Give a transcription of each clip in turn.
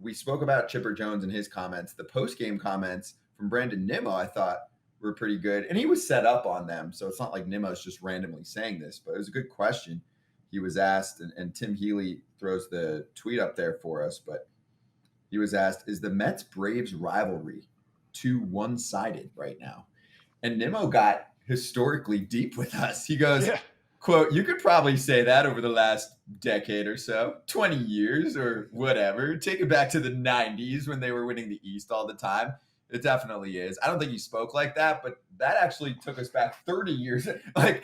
we spoke about Chipper Jones and his comments. The post game comments from Brandon Nimmo, I thought were pretty good, and he was set up on them, so it's not like Nimmo's just randomly saying this, but it was a good question he was asked, and Tim Healey throws the tweet up there for us, but he was asked, "Is the Mets Braves rivalry too one sided right now?" And Nimmo got historically deep with us. He goes, Yeah. quote, "You could probably say that over the last decade or so, 20 years or whatever. Take it back to the 90s when they were winning the East all the time. It definitely is." I don't think he spoke like that, but that actually took us back 30 years. I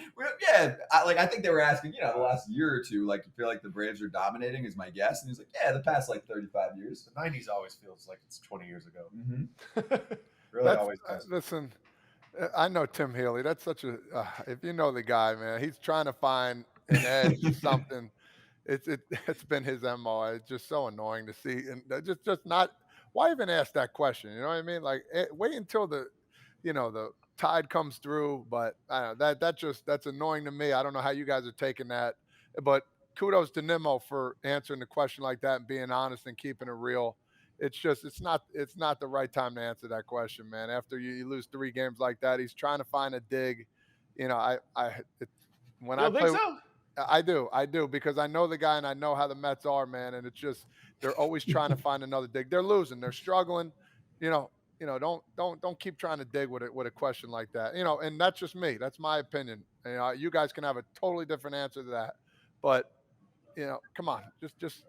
think they were asking, the last year or two, like, you feel like the Braves are dominating is my guess. And he's like, yeah, the past like 35 years. The 90s always feels like it's 20 years ago. Mm-hmm. Really always does. Listen, I know Tim Healey. That's such a if you know the guy, man, he's trying to find an edge or something. It's been his MO. It's just so annoying to see, and just not. Why even ask that question? You know what I mean? Like, wait until the tide comes through. But I don't know, that's annoying to me. I don't know how you guys are taking that, but kudos to Nimmo for answering the question like that and being honest and keeping it real. It's not the right time to answer that question, man. After you lose 3 games like that, he's trying to find a dig. When You I don't think play, so? I do because I know the guy and I know how the Mets are, man. And it's just they're always trying to find another dig. They're losing, they're struggling. Don't keep trying to dig with a question like that. And that's just me. That's my opinion. You guys can have a totally different answer to that, but come on, just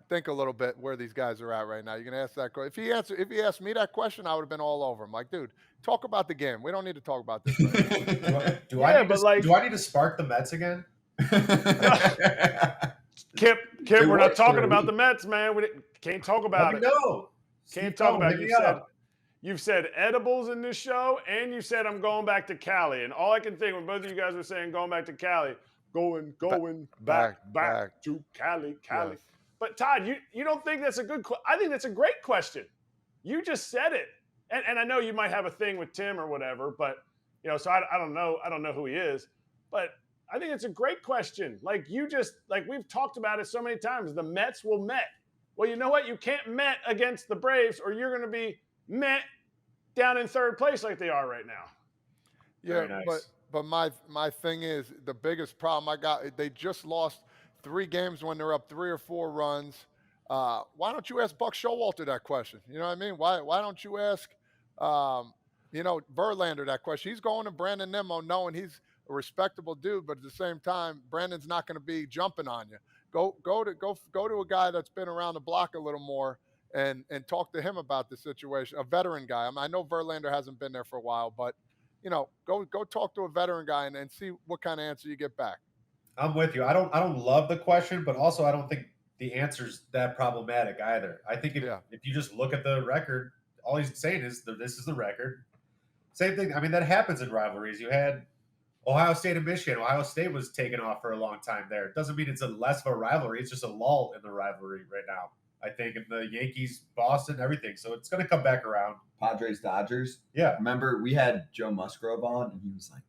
think a little bit where these guys are at right now. You're gonna ask that question. If he asked me that question, I would have been all over him. Like, dude, talk about the game. We don't need to talk about this right now. Do I need to spark the Mets again? Kip, we're not talking about the Mets, man. We can't talk about it. No. Can't talk about it. You've said edibles in this show, and you said I'm going back to Cali. And all I can think when both of you guys were saying going back to Cali, going back to Cali. Yes. But Todd, you don't think that's a good I think that's a great question. You just said it. And I know you might have a thing with Tim or whatever, but so I don't know. I don't know who he is. But I think it's a great question. Like we've talked about it so many times. The Mets will Met. Well, you know what? You can't Met against the Braves, or you're gonna be Met down in third place like they are right now. Yeah, nice. but my thing is the biggest problem I got. They just lost 3 games when they're up 3 or 4 runs. Why don't you ask Buck Showalter that question? You know what I mean? Why don't you ask Verlander that question? He's going to Brandon Nimmo knowing he's a respectable dude, but at the same time, Brandon's not going to be jumping on you. Go to a guy that's been around the block a little more and talk to him about the situation. A veteran guy. I know Verlander hasn't been there for a while, but go talk to a veteran guy and see what kind of answer you get back. I'm with you. I don't love the question, but also I don't think the answer's that problematic either. I think if you just look at the record, all he's saying is this is the record. Same thing. I mean, that happens in rivalries. You had Ohio State and Michigan. Ohio State was taken off for a long time there. It doesn't mean it's less of a rivalry. It's just a lull in the rivalry right now. I think in the Yankees, Boston, everything. So it's going to come back around. Padres, Dodgers. Yeah. Remember, we had Joe Musgrove on, and he was like,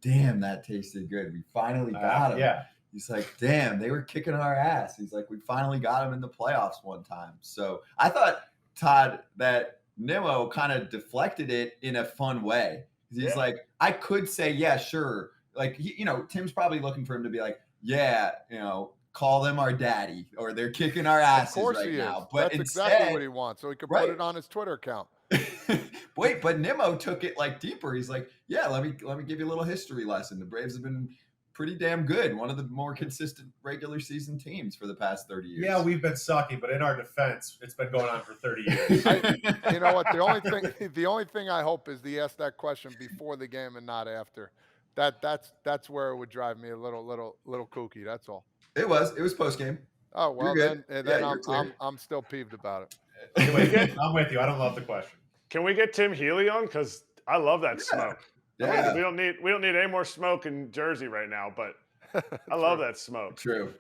damn, that tasted good. We finally got him. Yeah. He's like, damn, they were kicking our ass. He's like, we finally got him in the playoffs one time. So I thought, Todd, that Nimmo kind of deflected it in a fun way. He's like, I could say, yeah, sure. Like, Tim's probably looking for him to be like, yeah, call them our daddy, or they're kicking our asses right now. But that's exactly what he wants. So he could put it on his Twitter account. Wait, but Nimmo took it like deeper. He's like, yeah, let me give you a little history lesson. The Braves have been pretty damn good. One of the more consistent regular season teams for the past 30 years. Yeah, we've been sucky, but in our defense, it's been going on for 30 years. You know what? The only thing I hope is he asked that question before the game and not after. That's where it would drive me a little kooky. That's all. It was post game. Oh well, then I'm still peeved about it. I'm with you. I don't love the question. Can we get Tim Healey on? Because I love that smoke. Yeah. We don't need any more smoke in Jersey right now, but I love that smoke. True.